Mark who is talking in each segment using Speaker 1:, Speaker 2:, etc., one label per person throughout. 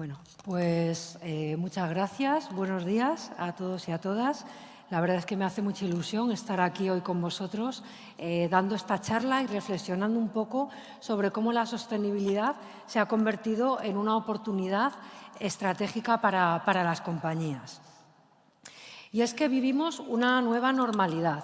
Speaker 1: Bueno, pues muchas gracias, buenos días a todos y a todas. La verdad es que me hace mucha ilusión estar aquí hoy con vosotros dando esta charla y reflexionando un poco sobre cómo la sostenibilidad se ha convertido en una oportunidad estratégica para las compañías. Y es que vivimos una nueva normalidad.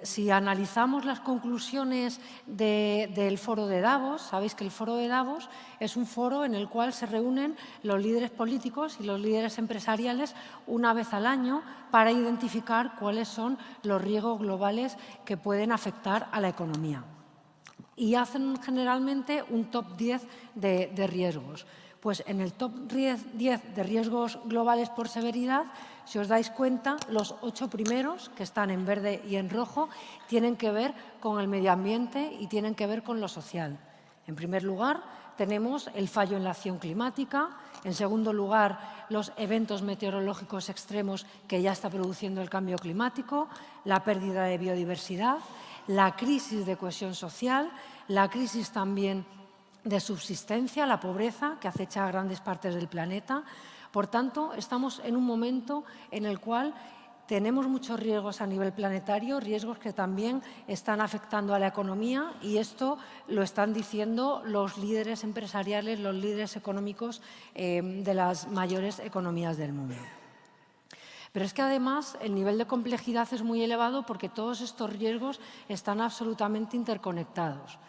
Speaker 1: Si analizamos las conclusiones del Foro de Davos, sabéis que el Foro de Davos es un foro en el cual se reúnen los líderes políticos y los líderes empresariales una vez al año para identificar cuáles son los riesgos globales que pueden afectar a la economía. Y hacen generalmente un top 10 de riesgos. Pues en el top 10 de riesgos globales por severidad, si os dais cuenta, los 8 primeros, que están en verde y en rojo, tienen que ver con el medio ambiente y tienen que ver con lo social. En primer lugar, tenemos el fallo en la acción climática. En segundo lugar, los eventos meteorológicos extremos que ya está produciendo el cambio climático, la pérdida de biodiversidad, la crisis de cohesión social, la crisis también de subsistencia, la pobreza que acecha a grandes partes del planeta. Por tanto, estamos en un momento en el cual tenemos muchos riesgos a nivel planetario, riesgos que también están afectando a la economía, y esto lo están diciendo los líderes empresariales, los líderes económicos de las mayores economías del mundo. Pero es que además el nivel de complejidad es muy elevado porque todos estos riesgos están absolutamente interconectados.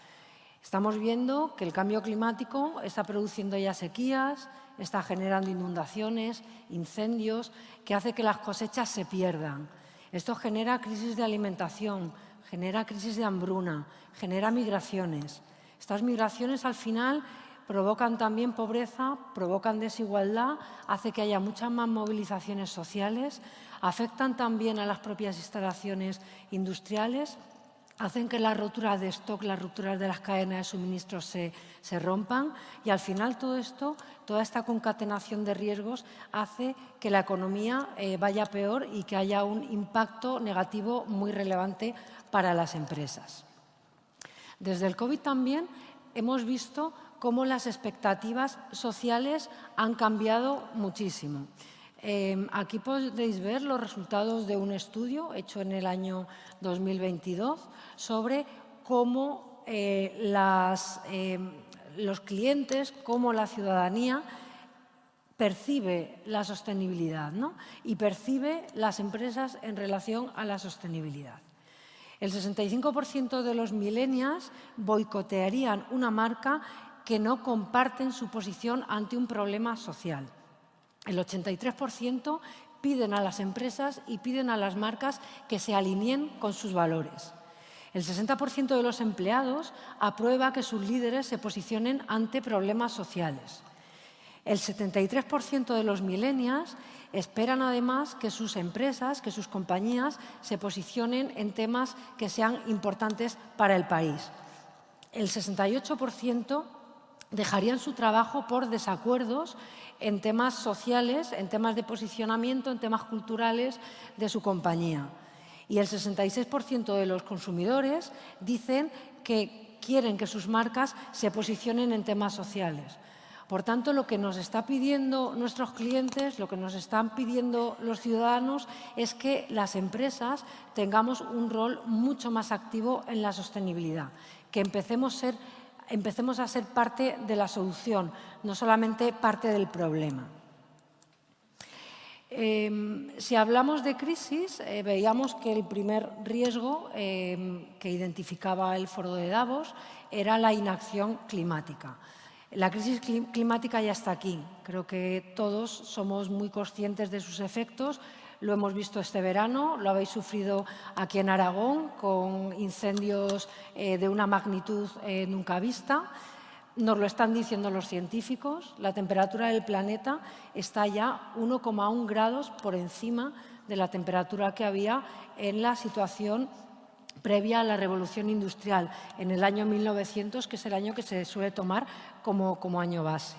Speaker 1: Estamos viendo que el cambio climático está produciendo ya sequías, está generando inundaciones, incendios, que hace que las cosechas se pierdan. Esto genera crisis de alimentación, genera crisis de hambruna, genera migraciones. Estas migraciones al final provocan también pobreza, provocan desigualdad, hace que haya muchas más movilizaciones sociales, afectan también a las propias instalaciones industriales, hacen que las roturas de stock, las roturas de las cadenas de suministros se rompan, y al final todo esto, toda esta concatenación de riesgos hace que la economía vaya peor y que haya un impacto negativo muy relevante para las empresas. Desde el COVID también hemos visto cómo las expectativas sociales han cambiado muchísimo. Aquí podéis ver los resultados de un estudio hecho en el año 2022 sobre cómo los clientes, cómo la ciudadanía percibe la sostenibilidad, ¿no? Y percibe las empresas en relación a la sostenibilidad. El 65% de los millennials boicotearían una marca que no comparten su posición ante un problema social. El 83% piden a las empresas y piden a las marcas que se alineen con sus valores. El 60% de los empleados aprueba que sus líderes se posicionen ante problemas sociales. El 73% de los millennials esperan además que sus empresas, que sus compañías se posicionen en temas que sean importantes para el país. El 68% dejarían su trabajo por desacuerdos en temas sociales, en temas de posicionamiento, en temas culturales de su compañía. Y el 66% de los consumidores dicen que quieren que sus marcas se posicionen en temas sociales. Por tanto, lo que nos están pidiendo nuestros clientes, lo que nos están pidiendo los ciudadanos es que las empresas tengamos un rol mucho más activo en la sostenibilidad, que empecemos a ser parte de la solución, no solamente parte del problema. Si hablamos de crisis, veíamos que el primer riesgo que identificaba el Foro de Davos era la inacción climática. La crisis climática ya está aquí. Creo que todos somos muy conscientes de sus efectos. Lo hemos visto este verano, lo habéis sufrido aquí en Aragón con incendios de una magnitud nunca vista. Nos lo están diciendo los científicos. La temperatura del planeta está ya 1,1 grados por encima de la temperatura que había en la situación previa a la revolución industrial, en el año 1900, que es el año que se suele tomar como año base.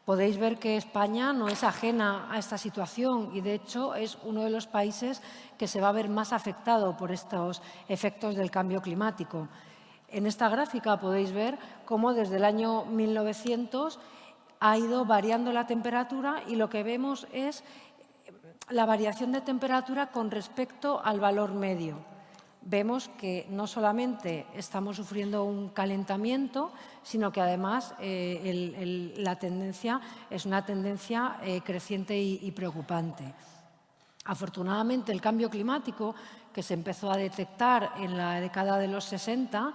Speaker 1: Podéis ver que España no es ajena a esta situación y, de hecho, es uno de los países que se va a ver más afectado por estos efectos del cambio climático. En esta gráfica podéis ver cómo desde el año 1900 ha ido variando la temperatura y lo que vemos es la variación de temperatura con respecto al valor medio. Vemos que no solamente estamos sufriendo un calentamiento, sino que además la tendencia es una tendencia creciente y preocupante. Afortunadamente, el cambio climático, que se empezó a detectar en la década de los 60,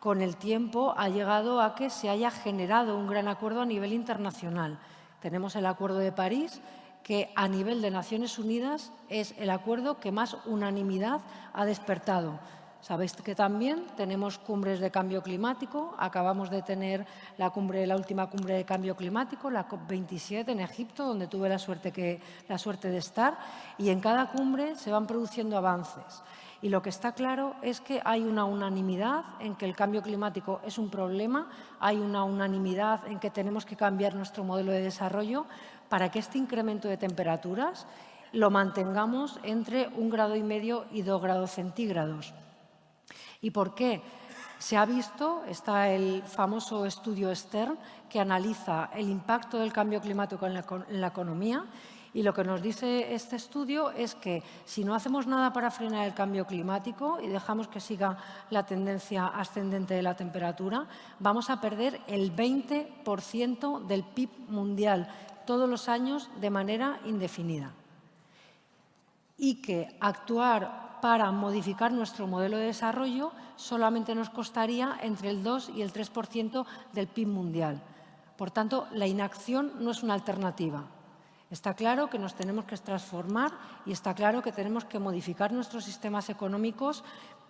Speaker 1: con el tiempo ha llegado a que se haya generado un gran acuerdo a nivel internacional. Tenemos el Acuerdo de París, que a nivel de Naciones Unidas es el acuerdo que más unanimidad ha despertado. Sabéis que también tenemos cumbres de cambio climático. Acabamos de tener la última cumbre de cambio climático, la COP27 en Egipto, donde tuve la suerte de estar. Y en cada cumbre se van produciendo avances. Y lo que está claro es que hay una unanimidad en que el cambio climático es un problema, hay una unanimidad en que tenemos que cambiar nuestro modelo de desarrollo para que este incremento de temperaturas lo mantengamos entre 1,5 grados y 2 grados centígrados. ¿Y por qué? Se ha visto, está el famoso estudio Stern, que analiza el impacto del cambio climático en la economía, y lo que nos dice este estudio es que si no hacemos nada para frenar el cambio climático y dejamos que siga la tendencia ascendente de la temperatura, vamos a perder el 20% del PIB mundial todos los años de manera indefinida. Y que actuar para modificar nuestro modelo de desarrollo solamente nos costaría entre el 2 y el 3% del PIB mundial. Por tanto, la inacción no es una alternativa. Está claro que nos tenemos que transformar y está claro que tenemos que modificar nuestros sistemas económicos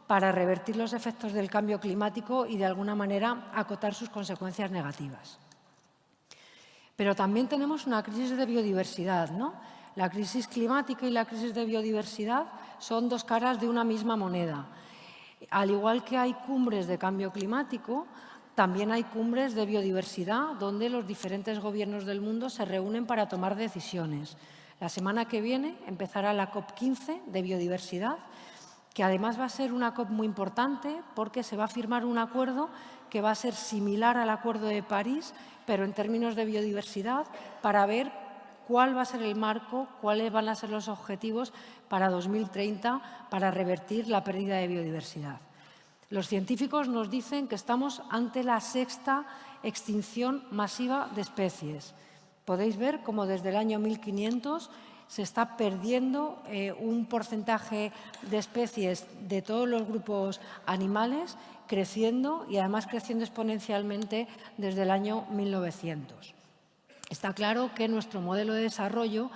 Speaker 1: para revertir los efectos del cambio climático y, de alguna manera, acotar sus consecuencias negativas. Pero también tenemos una crisis de biodiversidad, ¿no? La crisis climática y la crisis de biodiversidad son dos caras de una misma moneda. Al igual que hay cumbres de cambio climático, también hay cumbres de biodiversidad donde los diferentes gobiernos del mundo se reúnen para tomar decisiones. La semana que viene empezará la COP15 de biodiversidad, que además va a ser una COP muy importante porque se va a firmar un acuerdo que va a ser similar al Acuerdo de París, pero en términos de biodiversidad, para ver cuál va a ser el marco, cuáles van a ser los objetivos para 2030 para revertir la pérdida de biodiversidad. Los científicos nos dicen que estamos ante la 6ª extinción masiva de especies. Podéis ver cómo desde el año 1500 se está perdiendo un porcentaje de especies de todos los grupos animales, creciendo y además creciendo exponencialmente desde el año 1900. Está claro que nuestro modelo de desarrollo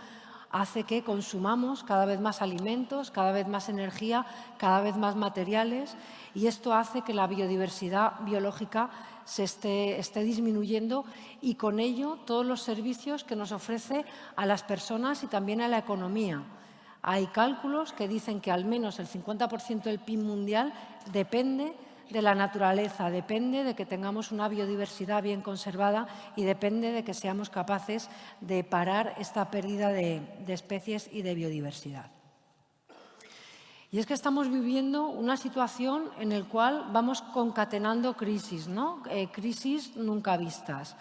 Speaker 1: hace que consumamos cada vez más alimentos, cada vez más energía, cada vez más materiales, y esto hace que la biodiversidad biológica se esté disminuyendo y con ello todos los servicios que nos ofrece a las personas y también a la economía. Hay cálculos que dicen que al menos el 50% del PIB mundial depende de la naturaleza, depende de que tengamos una biodiversidad bien conservada y depende de que seamos capaces de parar esta pérdida de especies y de biodiversidad. Y es que estamos viviendo una situación en la cual vamos concatenando crisis, ¿no? Crisis nunca vistas.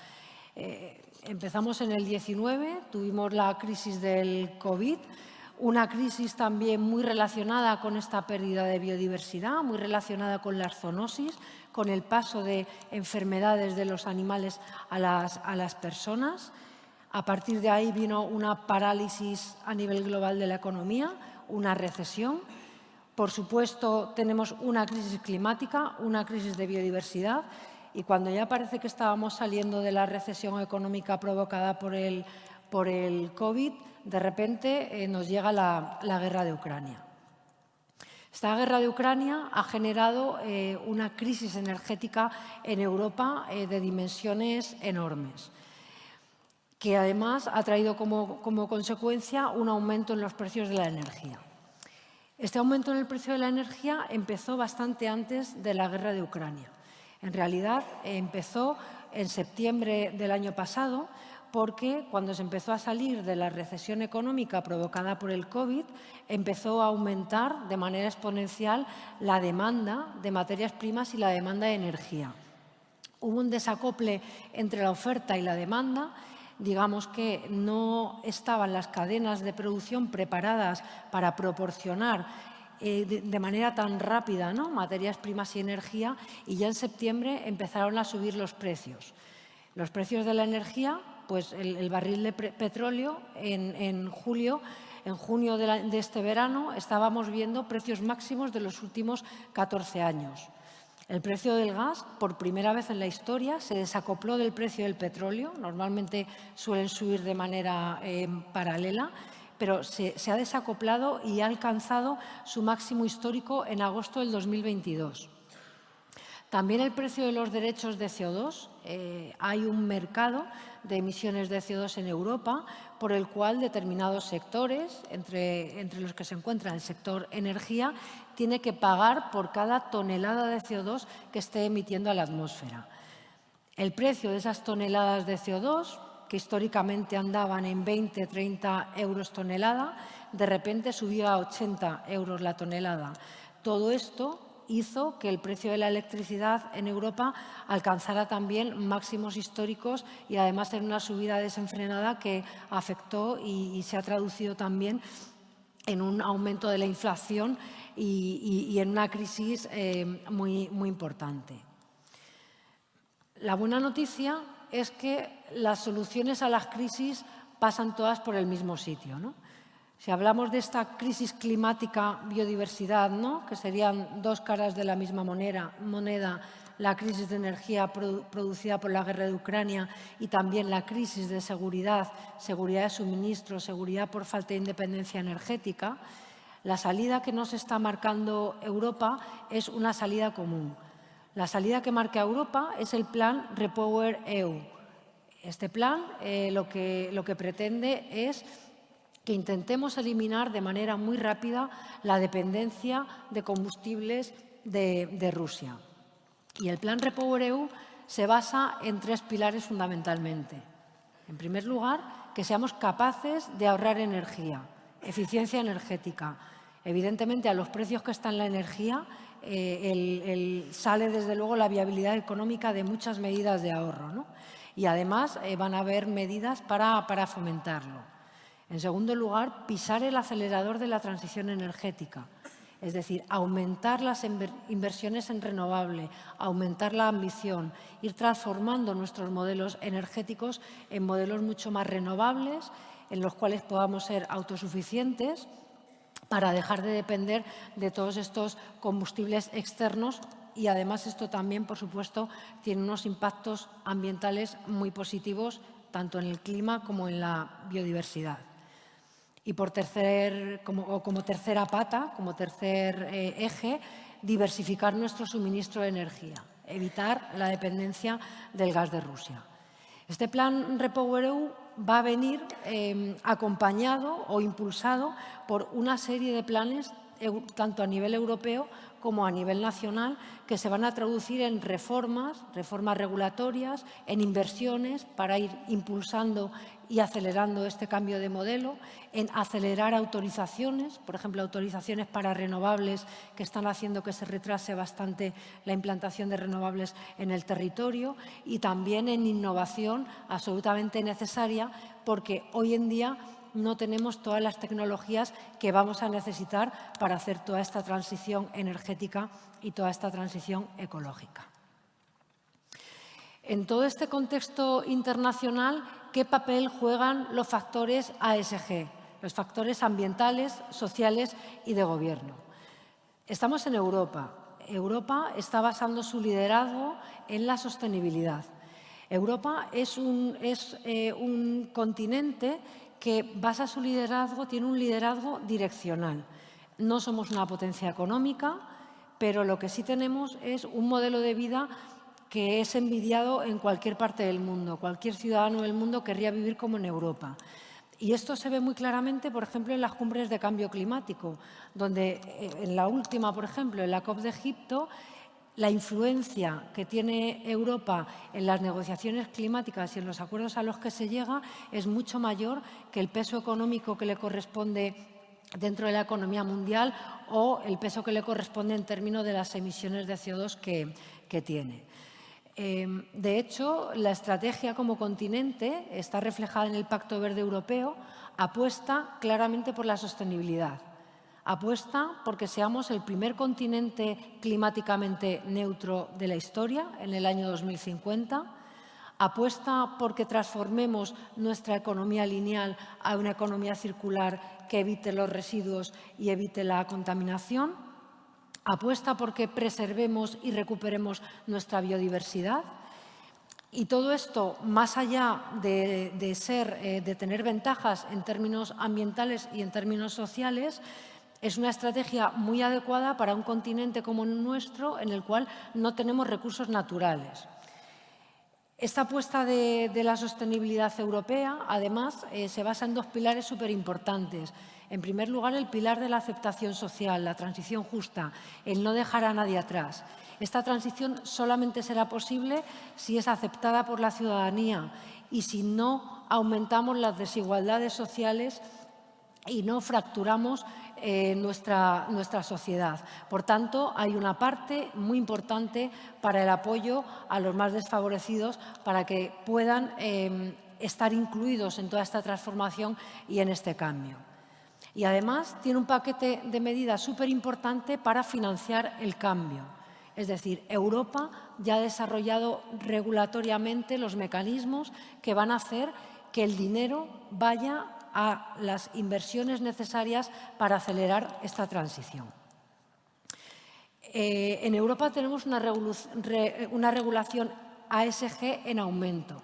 Speaker 1: Empezamos en el 19, tuvimos la crisis del COVID, una crisis también muy relacionada con esta pérdida de biodiversidad, muy relacionada con la zoonosis, con el paso de enfermedades de los animales a las personas. A partir de ahí vino una parálisis a nivel global de la economía, una recesión. Por supuesto, tenemos una crisis climática, una crisis de biodiversidad, y cuando ya parece que estábamos saliendo de la recesión económica provocada por el COVID, de repente nos llega la guerra de Ucrania. Esta guerra de Ucrania ha generado una crisis energética en Europa de dimensiones enormes, que además ha traído como consecuencia un aumento en los precios de la energía. Este aumento en el precio de la energía empezó bastante antes de la guerra de Ucrania. En realidad empezó en septiembre del año pasado, porque cuando se empezó a salir de la recesión económica provocada por el COVID, empezó a aumentar de manera exponencial la demanda de materias primas y la demanda de energía. Hubo un desacople entre la oferta y la demanda. Digamos que no estaban las cadenas de producción preparadas para proporcionar de manera tan rápida, ¿no?, materias primas y energía, y ya en septiembre empezaron a subir los precios. Los precios de la energía, pues el barril de petróleo en junio de este verano estábamos viendo precios máximos de los últimos 14 años. El precio del gas, por primera vez en la historia, se desacopló del precio del petróleo. Normalmente suelen subir de manera paralela, pero se ha desacoplado y ha alcanzado su máximo histórico en agosto del 2022. También el precio de los derechos de CO2. Hay un mercado de emisiones de CO2 en Europa por el cual determinados sectores, entre los que se encuentra el sector energía, tiene que pagar por cada tonelada de CO2 que esté emitiendo a la atmósfera. El precio de esas toneladas de CO2, que históricamente andaban en 20-30 euros tonelada, de repente subió a 80 euros la tonelada. Todo esto hizo que el precio de la electricidad en Europa alcanzara también máximos históricos y además en una subida desenfrenada que afectó y se ha traducido también en un aumento de la inflación y en una crisis muy importante. La buena noticia es que las soluciones a las crisis pasan todas por el mismo sitio, ¿no? Si hablamos de esta crisis climática, biodiversidad, ¿no?, que serían dos caras de la misma moneda, la crisis de energía producida por la guerra de Ucrania y también la crisis de seguridad de suministro, seguridad por falta de independencia energética, la salida que nos está marcando Europa es una salida común. La salida que marca Europa es el plan REPowerEU. Este plan lo que pretende es que intentemos eliminar de manera muy rápida la dependencia de combustibles de Rusia. Y el plan REPowerEU se basa en tres pilares fundamentalmente. En primer lugar, que seamos capaces de ahorrar energía, eficiencia energética. Evidentemente, a los precios que está en la energía, sale desde luego la viabilidad económica de muchas medidas de ahorro, ¿no? Y además van a haber medidas para fomentarlo. En segundo lugar, pisar el acelerador de la transición energética, es decir, aumentar las inversiones en renovable, aumentar la ambición, ir transformando nuestros modelos energéticos en modelos mucho más renovables, en los cuales podamos ser autosuficientes para dejar de depender de todos estos combustibles externos. Y además esto también, por supuesto, tiene unos impactos ambientales muy positivos, tanto en el clima como en la biodiversidad. Y como tercera pata, como tercer eje, diversificar nuestro suministro de energía, evitar la dependencia del gas de Rusia. Este plan REPowerEU va a venir acompañado o impulsado por una serie de planes, tanto a nivel europeo como a nivel nacional, que se van a traducir en reformas regulatorias, en inversiones para ir impulsando y acelerando este cambio de modelo, en acelerar autorizaciones, por ejemplo, autorizaciones para renovables que están haciendo que se retrase bastante la implantación de renovables en el territorio, y también en innovación absolutamente necesaria, porque hoy en día no tenemos todas las tecnologías que vamos a necesitar para hacer toda esta transición energética y toda esta transición ecológica. En todo este contexto internacional, ¿qué papel juegan los factores ASG, los factores ambientales, sociales y de gobierno? Estamos en Europa. Europa está basando su liderazgo en la sostenibilidad. Europa es un continente que basa su liderazgo, tiene un liderazgo direccional. No somos una potencia económica, pero lo que sí tenemos es un modelo de vida que es envidiado en cualquier parte del mundo. Cualquier ciudadano del mundo querría vivir como en Europa. Y esto se ve muy claramente, por ejemplo, en las cumbres de cambio climático, donde en la última, por ejemplo, en la COP de Egipto, la influencia que tiene Europa en las negociaciones climáticas y en los acuerdos a los que se llega es mucho mayor que el peso económico que le corresponde dentro de la economía mundial o el peso que le corresponde en términos de las emisiones de CO2 que tiene. De hecho, la estrategia como continente está reflejada en el Pacto Verde Europeo, apuesta claramente por la sostenibilidad. Apuesta porque seamos el primer continente climáticamente neutro de la historia en el año 2050. Apuesta porque transformemos nuestra economía lineal a una economía circular que evite los residuos y evite la contaminación. Apuesta porque preservemos y recuperemos nuestra biodiversidad. Y todo esto, más allá de tener ventajas en términos ambientales y en términos sociales, es una estrategia muy adecuada para un continente como el nuestro, en el cual no tenemos recursos naturales. Esta apuesta de la sostenibilidad europea, además, se basa en dos pilares súper importantes. En primer lugar, el pilar de la aceptación social, la transición justa, el no dejar a nadie atrás. Esta transición solamente será posible si es aceptada por la ciudadanía y si no aumentamos las desigualdades sociales y no fracturamos nuestra sociedad. Por tanto, hay una parte muy importante para el apoyo a los más desfavorecidos para que puedan estar incluidos en toda esta transformación y en este cambio. Y además tiene un paquete de medidas súper importante para financiar el cambio. Es decir, Europa ya ha desarrollado regulatoriamente los mecanismos que van a hacer que el dinero vaya a las inversiones necesarias para acelerar esta transición. En Europa tenemos una regulación ASG en aumento.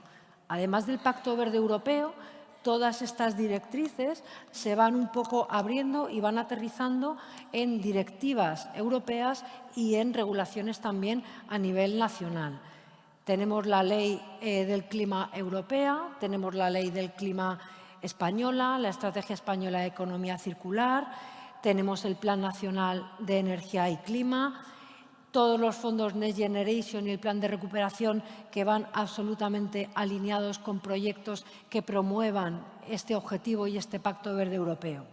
Speaker 1: Además del Pacto Verde Europeo, todas estas directrices se van un poco abriendo y van aterrizando en directivas europeas y en regulaciones también a nivel nacional. Tenemos la Ley del Clima Europea, tenemos la Ley del Clima Española, la Estrategia Española de Economía Circular, tenemos el Plan Nacional de Energía y Clima, todos los fondos Next Generation y el Plan de Recuperación que van absolutamente alineados con proyectos que promuevan este objetivo y este Pacto Verde Europeo.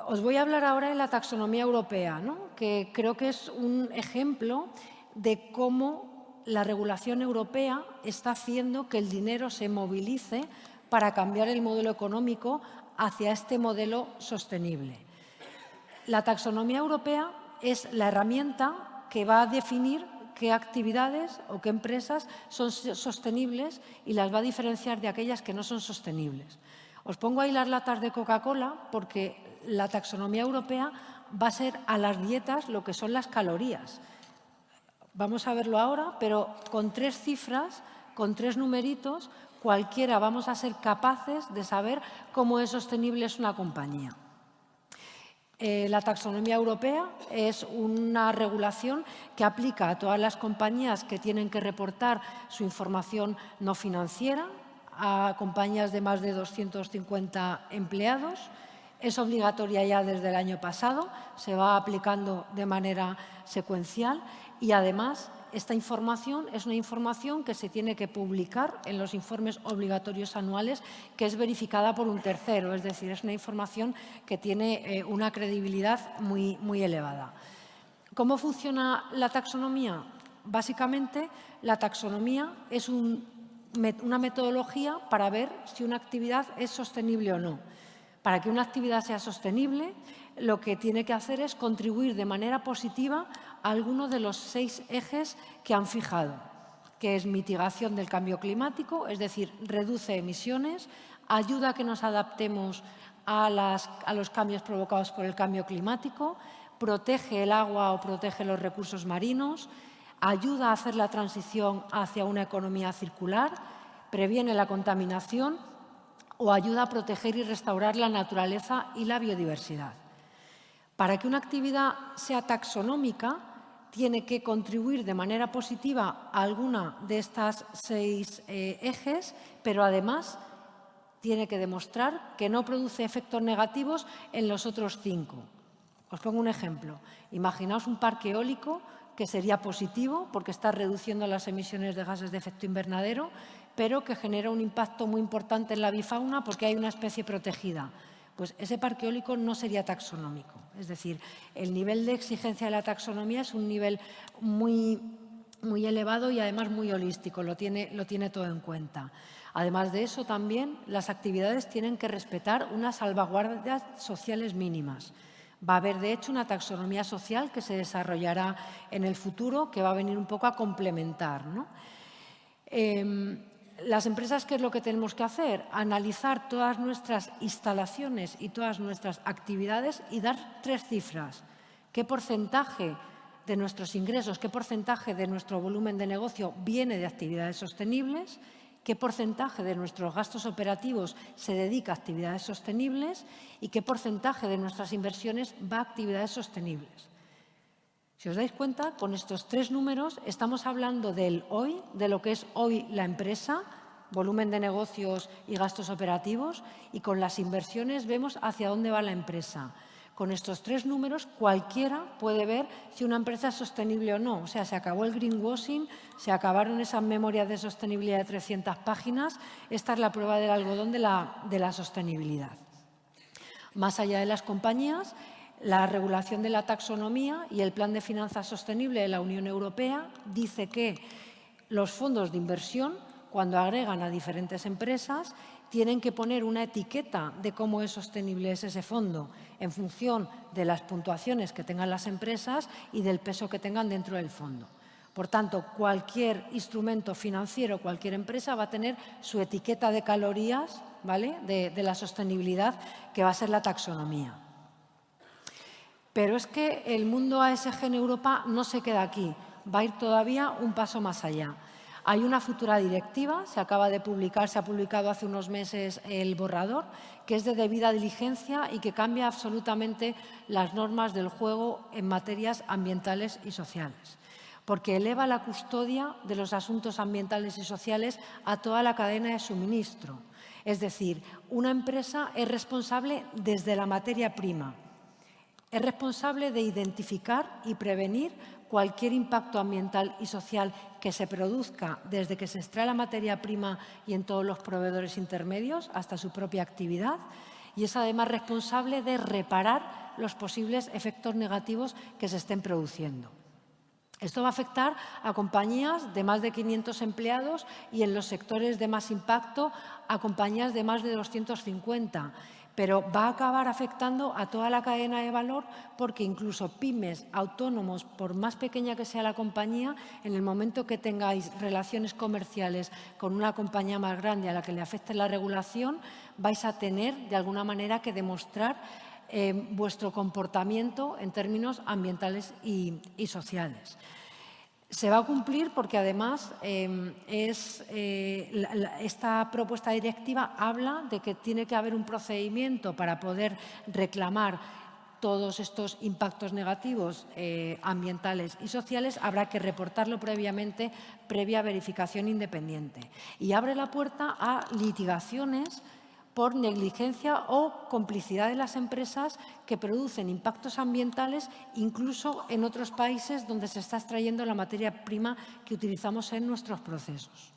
Speaker 1: Os voy a hablar ahora de la taxonomía europea, ¿no? Que creo que es un ejemplo de cómo la regulación europea está haciendo que el dinero se movilice para cambiar el modelo económico hacia este modelo sostenible. La taxonomía europea es la herramienta que va a definir qué actividades o qué empresas son sostenibles y las va a diferenciar de aquellas que no son sostenibles. Os pongo ahí las latas de Coca-Cola porque la taxonomía europea va a ser a las dietas lo que son las calorías. Vamos a verlo ahora, pero con 3 cifras, con 3 numeritos, cualquiera vamos a ser capaces de saber cómo es sostenible una compañía. La taxonomía europea es una regulación que aplica a todas las compañías que tienen que reportar su información no financiera, a compañías de más de 250 empleados. Es obligatoria ya desde el año pasado, se va aplicando de manera secuencial y además esta información es una información que se tiene que publicar en los informes obligatorios anuales, que es verificada por un tercero, es decir, es una información que tiene una credibilidad muy, muy elevada. ¿Cómo funciona la taxonomía? Básicamente, la taxonomía es una metodología para ver si una actividad es sostenible o no. Para que una actividad sea sostenible, lo que tiene que hacer es contribuir de manera positiva a alguno de los 6 ejes que han fijado, que es mitigación del cambio climático, es decir, reduce emisiones, ayuda a que nos adaptemos a los cambios provocados por el cambio climático, protege el agua o protege los recursos marinos, ayuda a hacer la transición hacia una economía circular, previene la contaminación o ayuda a proteger y restaurar la naturaleza y la biodiversidad. Para que una actividad sea taxonómica, tiene que contribuir de manera positiva a alguna de estas 6 ejes, pero además tiene que demostrar que no produce efectos negativos en los otros 5. Os pongo un ejemplo. Imaginaos un parque eólico que sería positivo porque está reduciendo las emisiones de gases de efecto invernadero, pero que genera un impacto muy importante en la avifauna porque hay una especie protegida. Pues ese parque eólico no sería taxonómico. Es decir, el nivel de exigencia de la taxonomía es un nivel muy muy elevado y además muy holístico, lo tiene todo en cuenta. Además de eso, también las actividades tienen que respetar unas salvaguardas sociales mínimas. Va a haber, de hecho, una taxonomía social que se desarrollará en el futuro, que va a venir un poco a complementar, ¿no? Las empresas, ¿qué es lo que tenemos que hacer? Analizar todas nuestras instalaciones y todas nuestras actividades y dar 3 cifras. ¿Qué porcentaje de nuestros ingresos, qué porcentaje de nuestro volumen de negocio viene de actividades sostenibles? ¿Qué porcentaje de nuestros gastos operativos se dedica a actividades sostenibles? ¿Y qué porcentaje de nuestras inversiones va a actividades sostenibles? Si os dais cuenta, con estos 3 números estamos hablando del hoy, de lo que es hoy la empresa, volumen de negocios y gastos operativos, y con las inversiones vemos hacia dónde va la empresa. Con estos 3 números cualquiera puede ver si una empresa es sostenible o no. O sea, se acabó el greenwashing, se acabaron esas memorias de sostenibilidad de 300 páginas. Esta es la prueba del algodón de la sostenibilidad. Más allá de las compañías, la regulación de la taxonomía y el Plan de Finanzas Sostenible de la Unión Europea dice que los fondos de inversión, cuando agregan a diferentes empresas, tienen que poner una etiqueta de cómo es sostenible ese fondo en función de las puntuaciones que tengan las empresas y del peso que tengan dentro del fondo. Por tanto, cualquier instrumento financiero, cualquier empresa va a tener su etiqueta de calorías, ¿vale?, de la sostenibilidad, que va a ser la taxonomía. Pero es que el mundo ASG en Europa no se queda aquí, va a ir todavía un paso más allá. Hay una futura directiva, se acaba de publicar, se ha publicado hace unos meses el borrador, que es de debida diligencia y que cambia absolutamente las normas del juego en materias ambientales y sociales, porque eleva la custodia de los asuntos ambientales y sociales a toda la cadena de suministro. Es decir, una empresa es responsable desde la materia prima. Es responsable de identificar y prevenir cualquier impacto ambiental y social que se produzca desde que se extrae la materia prima y en todos los proveedores intermedios hasta su propia actividad, y es además responsable de reparar los posibles efectos negativos que se estén produciendo. Esto va a afectar a compañías de más de 500 empleados y en los sectores de más impacto a compañías de más de 250. Pero va a acabar afectando a toda la cadena de valor porque incluso pymes, autónomos, por más pequeña que sea la compañía, en el momento que tengáis relaciones comerciales con una compañía más grande a la que le afecte la regulación, vais a tener de alguna manera que demostrar vuestro comportamiento en términos ambientales y sociales. Se va a cumplir porque además esta propuesta directiva habla de que tiene que haber un procedimiento para poder reclamar todos estos impactos negativos ambientales y sociales. Habrá que reportarlo previamente, previa verificación independiente. Y abre la puerta a litigaciones por negligencia o complicidad de las empresas que producen impactos ambientales, incluso en otros países donde se está extrayendo la materia prima que utilizamos en nuestros procesos.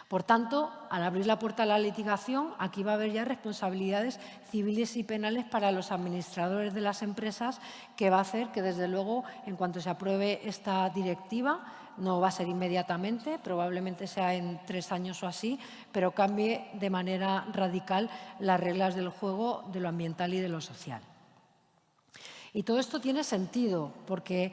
Speaker 1: Por tanto, al abrir la puerta a la litigación, aquí va a haber ya responsabilidades civiles y penales para los administradores de las empresas, que va a hacer que, desde luego, en cuanto se apruebe esta directiva, no va a ser inmediatamente, probablemente sea en 3 años o así, pero cambie de manera radical las reglas del juego de lo ambiental y de lo social. Y todo esto tiene sentido porque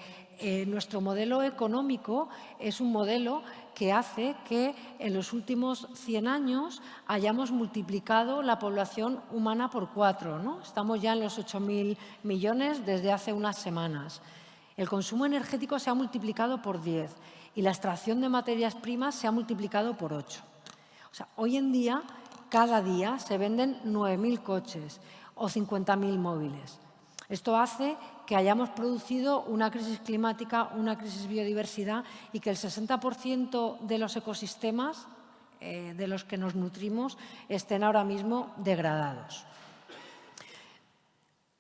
Speaker 1: nuestro modelo económico es un modelo que hace que en los últimos 100 años hayamos multiplicado la población humana por 4, ¿no? Estamos ya en los 8.000 millones desde hace unas semanas. El consumo energético se ha multiplicado por 10 y la extracción de materias primas se ha multiplicado por 8. O sea, hoy en día, cada día se venden 9.000 coches o 50.000 móviles. Esto hace que hayamos producido una crisis climática, una crisis de biodiversidad y que el 60% de los ecosistemas de los que nos nutrimos estén ahora mismo degradados.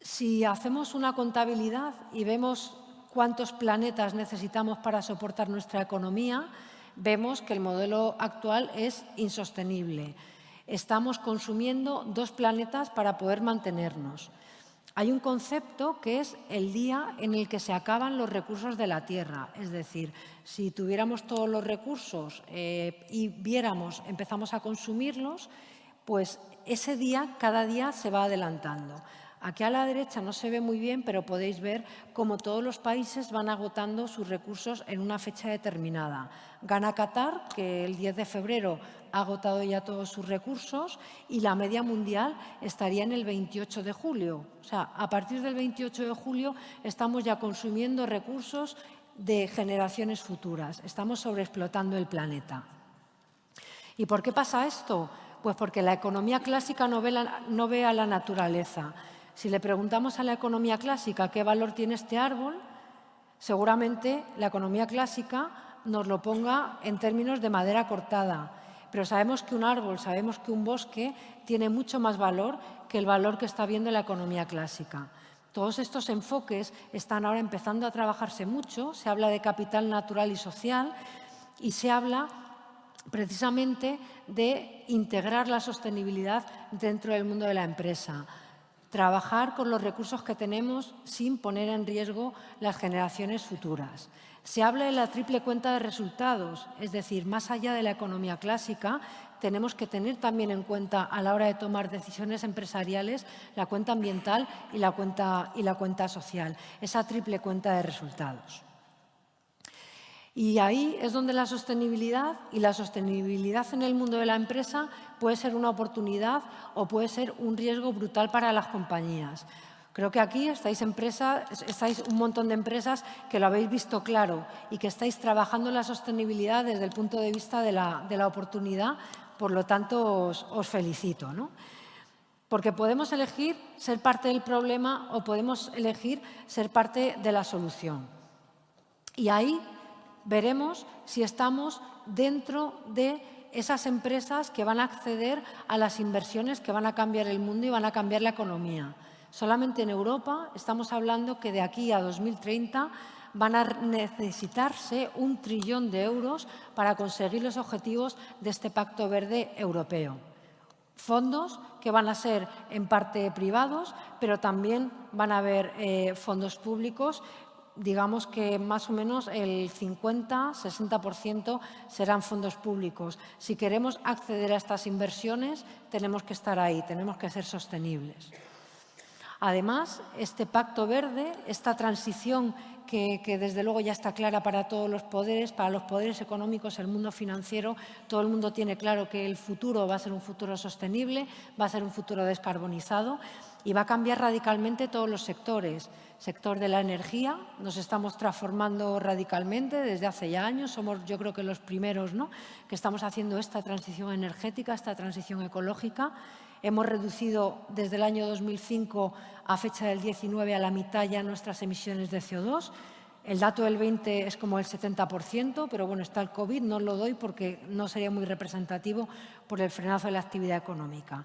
Speaker 1: Si hacemos una contabilidad y vemos cuántos planetas necesitamos para soportar nuestra economía, vemos que el modelo actual es insostenible. Estamos consumiendo 2 planetas para poder mantenernos. Hay un concepto que es el día en el que se acaban los recursos de la tierra. Es decir, si tuviéramos todos los recursos y empezamos a consumirlos, pues ese día, cada día se va adelantando. Aquí a la derecha no se ve muy bien, pero podéis ver cómo todos los países van agotando sus recursos en una fecha determinada. Gana Qatar, que el 10 de febrero ha agotado ya todos sus recursos, y la media mundial estaría en el 28 de julio. O sea, a partir del 28 de julio estamos ya consumiendo recursos de generaciones futuras. Estamos sobreexplotando el planeta. ¿Y por qué pasa esto? Pues porque la economía clásica no ve a la naturaleza. Si le preguntamos a la economía clásica qué valor tiene este árbol, seguramente la economía clásica nos lo ponga en términos de madera cortada. Pero sabemos que un árbol, sabemos que un bosque tiene mucho más valor que el valor que está viendo la economía clásica. Todos estos enfoques están ahora empezando a trabajarse mucho. Se habla de capital natural y social y se habla precisamente de integrar la sostenibilidad dentro del mundo de la empresa. Trabajar con los recursos que tenemos sin poner en riesgo las generaciones futuras. Se habla de la triple cuenta de resultados, es decir, más allá de la economía clásica, tenemos que tener también en cuenta a la hora de tomar decisiones empresariales la cuenta ambiental y la cuenta social, esa triple cuenta de resultados. Y ahí es donde la sostenibilidad en el mundo de la empresa puede ser una oportunidad o puede ser un riesgo brutal para las compañías. Creo que aquí estáis un montón de empresas que lo habéis visto claro y que estáis trabajando la sostenibilidad desde el punto de vista de la oportunidad, por lo tanto os felicito, ¿no? Porque podemos elegir ser parte del problema o podemos elegir ser parte de la solución. Y ahí veremos si estamos dentro de esas empresas que van a acceder a las inversiones que van a cambiar el mundo y van a cambiar la economía. Solamente en Europa estamos hablando que de aquí a 2030 van a necesitarse 1 trillón de euros para conseguir los objetivos de este Pacto Verde Europeo. Fondos que van a ser en parte privados, pero también van a haber fondos públicos. Digamos que más o menos el 50-60% serán fondos públicos. Si queremos acceder a estas inversiones, tenemos que estar ahí, tenemos que ser sostenibles. Además, este Pacto Verde, esta transición que desde luego ya está clara para todos los poderes económicos, el mundo financiero, todo el mundo tiene claro que el futuro va a ser un futuro sostenible, va a ser un futuro descarbonizado y va a cambiar radicalmente todos los sectores. Sector de la energía, nos estamos transformando radicalmente desde hace ya años, somos yo creo que los primeros, ¿no?, que estamos haciendo esta transición energética, esta transición ecológica. Hemos reducido desde el año 2005 a fecha del 19 a la mitad ya nuestras emisiones de CO2. El dato del 20 es como el 70%, pero bueno, está el COVID, no lo doy porque no sería muy representativo por el frenazo de la actividad económica.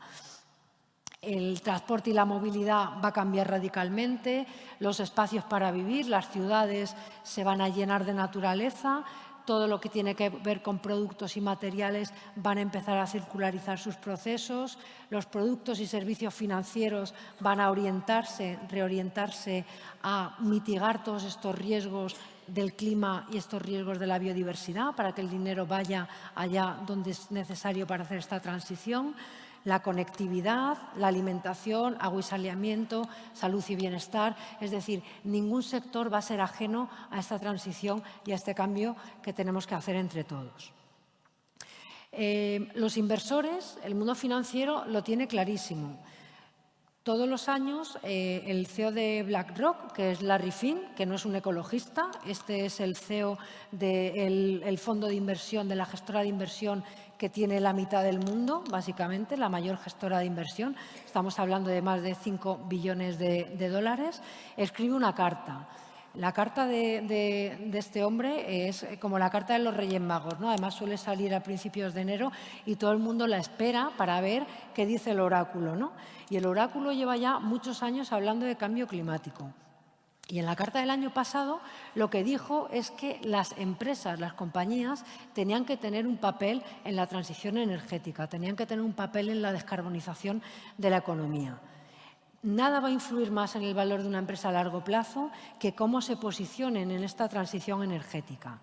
Speaker 1: El transporte y la movilidad va a cambiar radicalmente, los espacios para vivir, las ciudades se van a llenar de naturaleza, todo lo que tiene que ver con productos y materiales van a empezar a circularizar sus procesos, los productos y servicios financieros van a reorientarse a mitigar todos estos riesgos del clima y estos riesgos de la biodiversidad para que el dinero vaya allá donde es necesario para hacer esta transición. La conectividad, la alimentación, agua y saneamiento, salud y bienestar. Es decir, ningún sector va a ser ajeno a esta transición y a este cambio que tenemos que hacer entre todos. Los inversores, el mundo financiero lo tiene clarísimo. Todos los años el CEO de BlackRock, que es Larry Fink, que no es un ecologista, este es el CEO del fondo de inversión, de la gestora de inversión que tiene la mitad del mundo, básicamente, la mayor gestora de inversión, estamos hablando de más de 5 billones de dólares, escribe una carta. La carta de este hombre es como la carta de los Reyes Magos, ¿no? Además suele salir a principios de enero y todo el mundo la espera para ver qué dice el oráculo, ¿no? Y el oráculo lleva ya muchos años hablando de cambio climático. Y en la carta del año pasado lo que dijo es que las empresas, las compañías, tenían que tener un papel en la transición energética, tenían que tener un papel en la descarbonización de la economía. nada va a influir más en el valor de una empresa a largo plazo que cómo se posicionen en esta transición energética.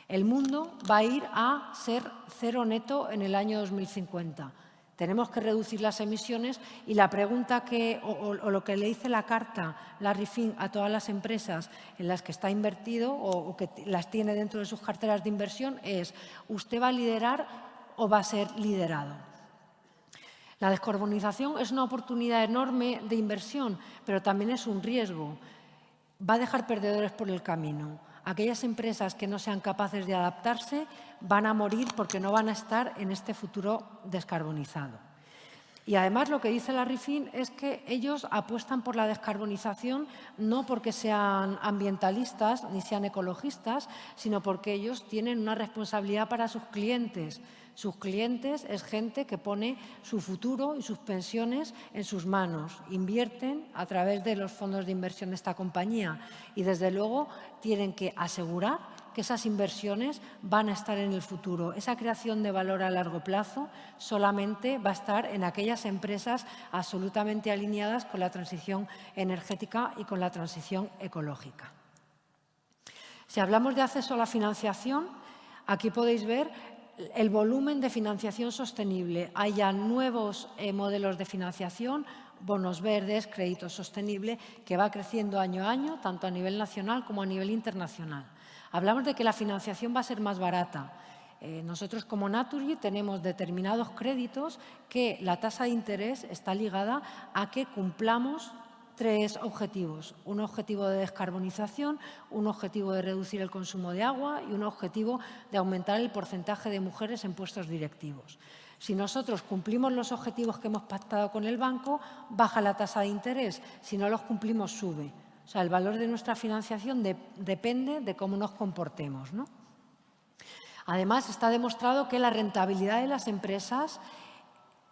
Speaker 1: El mundo va a ir a ser cero neto en el año 2050. Tenemos que reducir las emisiones y la pregunta o lo que le dice la carta Larry Fink a todas las empresas en las que está invertido o que las tiene dentro de sus carteras de inversión es: ¿usted va a liderar o va a ser liderado? La descarbonización es una oportunidad enorme de inversión, pero también es un riesgo. Va a dejar perdedores por el camino. Aquellas empresas que no sean capaces de adaptarse van a morir porque no van a estar en este futuro descarbonizado. Y además lo que dice Larry Fink es que ellos apuestan por la descarbonización no porque sean ambientalistas ni sean ecologistas, sino porque ellos tienen una responsabilidad para sus clientes. Sus clientes es gente que pone su futuro y sus pensiones en sus manos. Invierten a través de los fondos de inversión de esta compañía y, desde luego, tienen que asegurar que esas inversiones van a estar en el futuro. Esa creación de valor a largo plazo solamente va a estar en aquellas empresas absolutamente alineadas con la transición energética y con la transición ecológica. Si hablamos de acceso a la financiación, aquí podéis ver el volumen de financiación sostenible. Hay ya nuevos modelos de financiación, bonos verdes, crédito sostenible, que va creciendo año a año, tanto a nivel nacional como a nivel internacional. Hablamos de que la financiación va a ser más barata. Nosotros como Naturgy tenemos determinados créditos que la tasa de interés está ligada a que cumplamos tres objetivos: un objetivo de descarbonización, un objetivo de reducir el consumo de agua y un objetivo de aumentar el porcentaje de mujeres en puestos directivos. Si nosotros cumplimos los objetivos que hemos pactado con el banco, baja la tasa de interés. Si no los cumplimos, sube. O sea, el valor de nuestra financiación depende de cómo nos comportemos, ¿no? Además, está demostrado que la rentabilidad de las empresas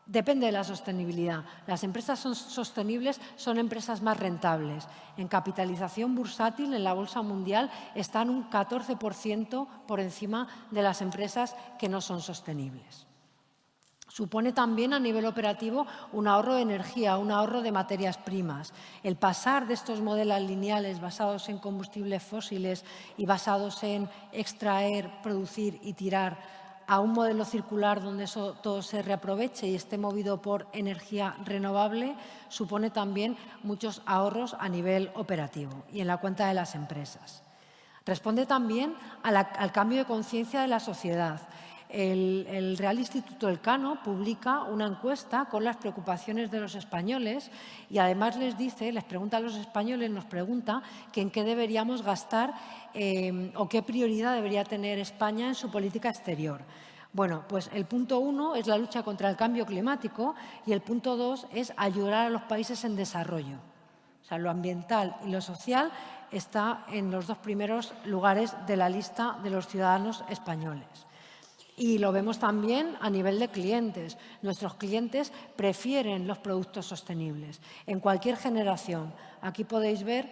Speaker 1: depende de la sostenibilidad. Las empresas sostenibles son empresas más rentables. En capitalización bursátil, en la Bolsa Mundial, están un 14% por encima de las empresas que no son sostenibles. Supone también a nivel operativo un ahorro de energía, un ahorro de materias primas. El pasar de estos modelos lineales basados en combustibles fósiles y basados en extraer, producir y tirar a un modelo circular donde eso todo se reaproveche y esté movido por energía renovable supone también muchos ahorros a nivel operativo y en la cuenta de las empresas. Responde también al cambio de conciencia de la sociedad. El Real Instituto Elcano publica una encuesta con las preocupaciones de los españoles y además les pregunta a los españoles, nos pregunta que en qué deberíamos gastar o qué prioridad debería tener España en su política exterior. Bueno, pues el punto 1 es la lucha contra el cambio climático y el punto 2 es ayudar a los países en desarrollo. O sea, lo ambiental y lo social está en los dos primeros lugares de la lista de los ciudadanos españoles. Y lo vemos también a nivel de clientes. Nuestros clientes prefieren los productos sostenibles en cualquier generación. Aquí podéis ver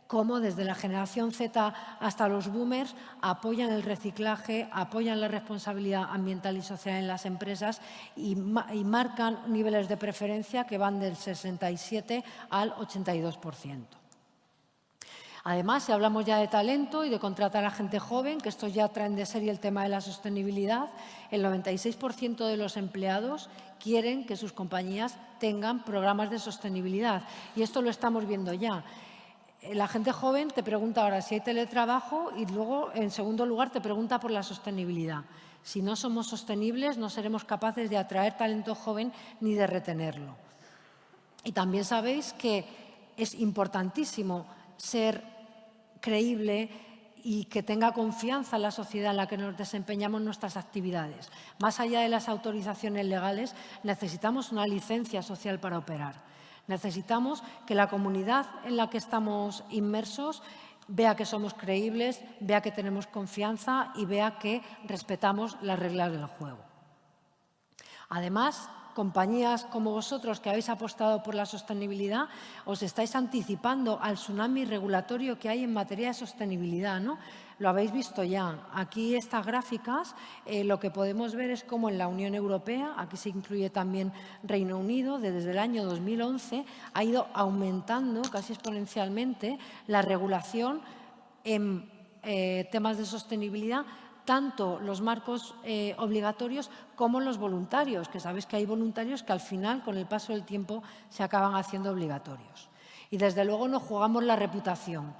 Speaker 1: cómo desde la generación Z hasta los boomers apoyan el reciclaje, apoyan la responsabilidad ambiental y social en las empresas y marcan niveles de preferencia que van del 67 al 82%. Además, si hablamos ya de talento y de contratar a gente joven, que estos ya traen de serie el tema de la sostenibilidad, el 96% de los empleados quieren que sus compañías tengan programas de sostenibilidad. Y esto lo estamos viendo ya. La gente joven te pregunta ahora si hay teletrabajo y luego, en segundo lugar, te pregunta por la sostenibilidad. Si no somos sostenibles, no seremos capaces de atraer talento joven ni de retenerlo. Y también sabéis que es importantísimo ser creíble y que tenga confianza en la sociedad en la que nos desempeñamos nuestras actividades. Más allá de las autorizaciones legales, necesitamos una licencia social para operar. Necesitamos que la comunidad en la que estamos inmersos vea que somos creíbles, vea que tenemos confianza y vea que respetamos las reglas del juego. Además, compañías como vosotros que habéis apostado por la sostenibilidad, os estáis anticipando al tsunami regulatorio que hay en materia de sostenibilidad, ¿no? Lo habéis visto ya. Aquí estas gráficas, lo que podemos ver es cómo en la Unión Europea, aquí se incluye también Reino Unido, desde el año 2011 ha ido aumentando casi exponencialmente la regulación en temas de sostenibilidad, tanto los marcos obligatorios como los voluntarios, que sabéis que hay voluntarios que al final, con el paso del tiempo, se acaban haciendo obligatorios. Y desde luego nos jugamos la reputación.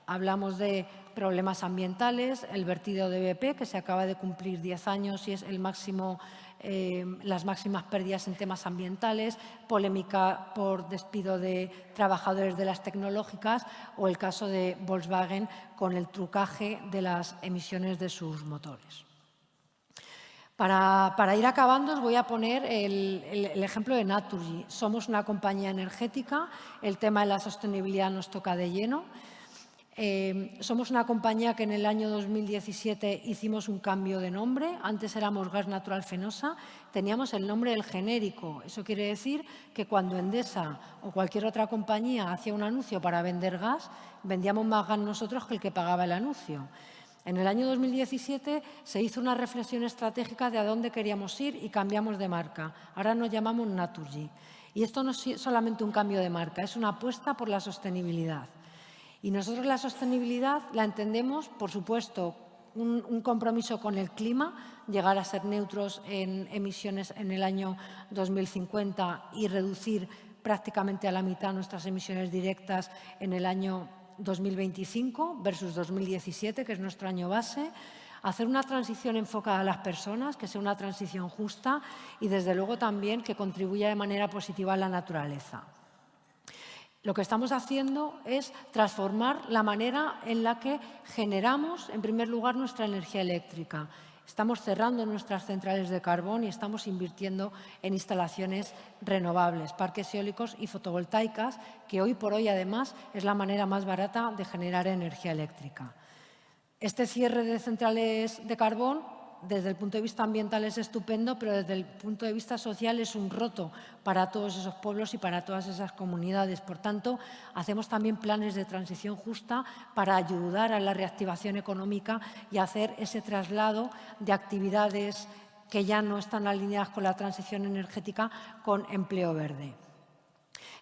Speaker 1: Hablamos de problemas ambientales, el vertido de BP, que se acaba de cumplir 10 años y es el máximo, las máximas pérdidas en temas ambientales, polémica por despido de trabajadores de las tecnológicas o el caso de Volkswagen con el trucaje de las emisiones de sus motores. Para ir acabando, os voy a poner el ejemplo de Naturgy. Somos una compañía energética, el tema de la sostenibilidad nos toca de lleno. Somos una compañía que en el año 2017 hicimos un cambio de nombre. Antes éramos Gas Natural Fenosa, teníamos el nombre del genérico. Eso quiere decir que cuando Endesa o cualquier otra compañía hacía un anuncio para vender gas, vendíamos más gas nosotros que el que pagaba el anuncio. En el año 2017 se hizo una reflexión estratégica de a dónde queríamos ir y cambiamos de marca. Ahora nos llamamos Naturgy. Y esto no es solamente un cambio de marca, es una apuesta por la sostenibilidad. Y nosotros la sostenibilidad la entendemos, por supuesto, un compromiso con el clima, llegar a ser neutros en emisiones en el año 2050 y reducir prácticamente a la mitad nuestras emisiones directas en el año 2025 versus 2017, que es nuestro año base. Hacer una transición enfocada a las personas, que sea una transición justa y, desde luego, también que contribuya de manera positiva a la naturaleza. Lo que estamos haciendo es transformar la manera en la que generamos, en primer lugar, nuestra energía eléctrica. Estamos cerrando nuestras centrales de carbón y estamos invirtiendo en instalaciones renovables, parques eólicos y fotovoltaicas, que hoy por hoy, además, es la manera más barata de generar energía eléctrica. Este cierre de centrales de carbón, desde el punto de vista ambiental es estupendo, pero desde el punto de vista social es un roto para todos esos pueblos y para todas esas comunidades. Por tanto, hacemos también planes de transición justa para ayudar a la reactivación económica y hacer ese traslado de actividades que ya no están alineadas con la transición energética con empleo verde.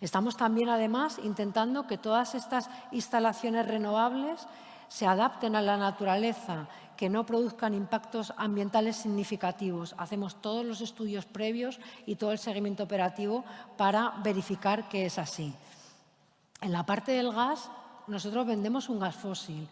Speaker 1: Estamos también, además, intentando que todas estas instalaciones renovables se adapten a la naturaleza, que no produzcan impactos ambientales significativos. Hacemos todos los estudios previos y todo el seguimiento operativo para verificar que es así. En la parte del gas, nosotros vendemos un gas fósil,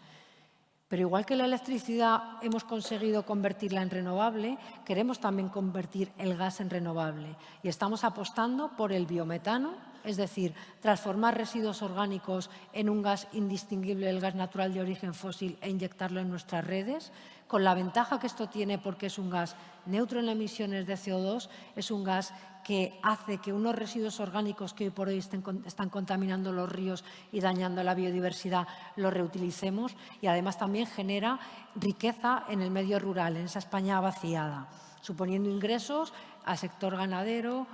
Speaker 1: pero igual que la electricidad hemos conseguido convertirla en renovable, queremos también convertir el gas en renovable y estamos apostando por el biometano, es decir, transformar residuos orgánicos en un gas indistinguible del gas natural de origen fósil e inyectarlo en nuestras redes, con la ventaja que esto tiene porque es un gas neutro en emisiones de CO2, es un gas que hace que unos residuos orgánicos que hoy por hoy están contaminando los ríos y dañando la biodiversidad los reutilicemos y además también genera riqueza en el medio rural, en esa España vaciada, suponiendo ingresos al sector ganadero,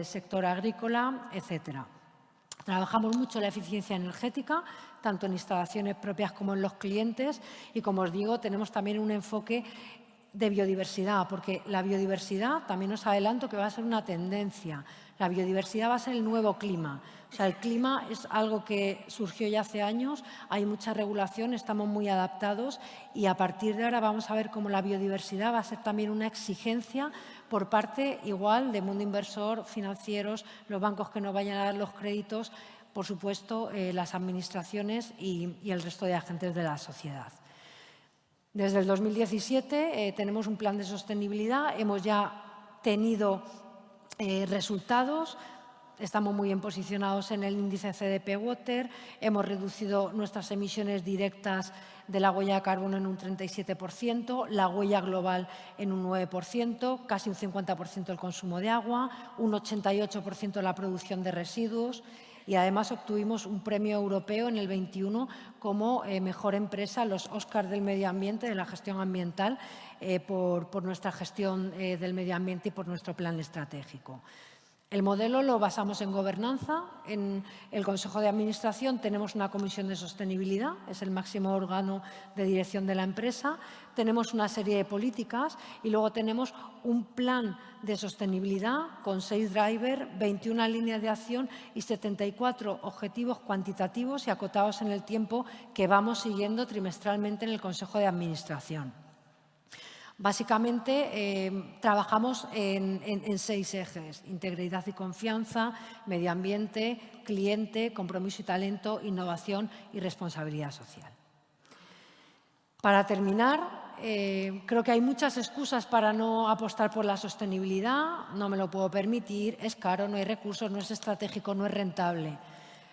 Speaker 1: sector agrícola, etcétera. Trabajamos mucho la eficiencia energética, tanto en instalaciones propias como en los clientes y, como os digo, tenemos también un enfoque de biodiversidad, porque la biodiversidad, también os adelanto que va a ser una tendencia. La biodiversidad va a ser el nuevo clima. O sea, el clima es algo que surgió ya hace años, hay mucha regulación, estamos muy adaptados y a partir de ahora vamos a ver cómo la biodiversidad va a ser también una exigencia por parte igual de mundo inversor, financieros, los bancos que nos vayan a dar los créditos, por supuesto, las administraciones y el resto de agentes de la sociedad. Desde el 2017 tenemos un plan de sostenibilidad, hemos ya tenido resultados, estamos muy bien posicionados en el índice CDP Water, hemos reducido nuestras emisiones directas de la huella de carbono en un 37%, la huella global en un 9%, casi un 50% el consumo de agua, un 88% la producción de residuos. y además obtuvimos un premio europeo en el 21 como mejor empresa, los Oscars del medio ambiente, de la gestión ambiental, por nuestra gestión del medio ambiente y por nuestro plan estratégico. El modelo lo basamos en gobernanza. En el Consejo de Administración tenemos una comisión de sostenibilidad, es el máximo órgano de dirección de la empresa. Tenemos una serie de políticas y luego tenemos un plan de sostenibilidad con 6 drivers, 21 líneas de acción y 74 objetivos cuantitativos y acotados en el tiempo que vamos siguiendo trimestralmente en el Consejo de Administración. Básicamente, trabajamos en 6 ejes: integridad y confianza, medio ambiente, cliente, compromiso y talento, innovación y responsabilidad social. Para terminar, creo que hay muchas excusas para no apostar por la sostenibilidad. No me lo puedo permitir, es caro, no hay recursos, no es estratégico, no es rentable.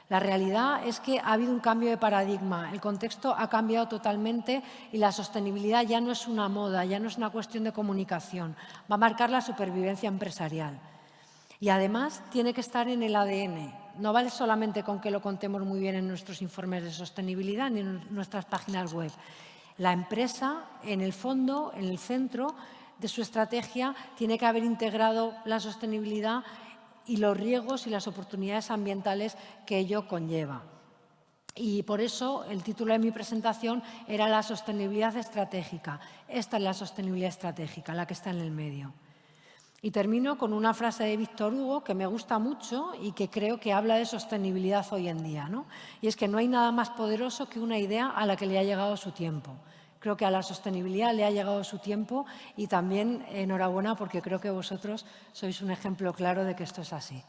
Speaker 1: La realidad es que ha habido un cambio de paradigma, el contexto ha cambiado totalmente y la sostenibilidad ya no es una moda, ya no es una cuestión de comunicación, va a marcar la supervivencia empresarial. Y además tiene que estar en el ADN, no vale solamente con que lo contemos muy bien en nuestros informes de sostenibilidad ni en nuestras páginas web. La empresa, en el fondo, en el centro de su estrategia, tiene que haber integrado la sostenibilidad y los riesgos y las oportunidades ambientales que ello conlleva. Y por eso el título de mi presentación era la sostenibilidad estratégica. Esta es la sostenibilidad estratégica, la que está en el medio. Y termino con una frase de Víctor Hugo que me gusta mucho y que creo que habla de sostenibilidad hoy en día, ¿no? Y es que no hay nada más poderoso que una idea a la que le ha llegado su tiempo. Creo que a la sostenibilidad le ha llegado su tiempo y también enhorabuena porque creo que vosotros sois un ejemplo claro de que esto es así.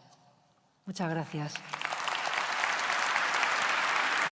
Speaker 1: Muchas gracias.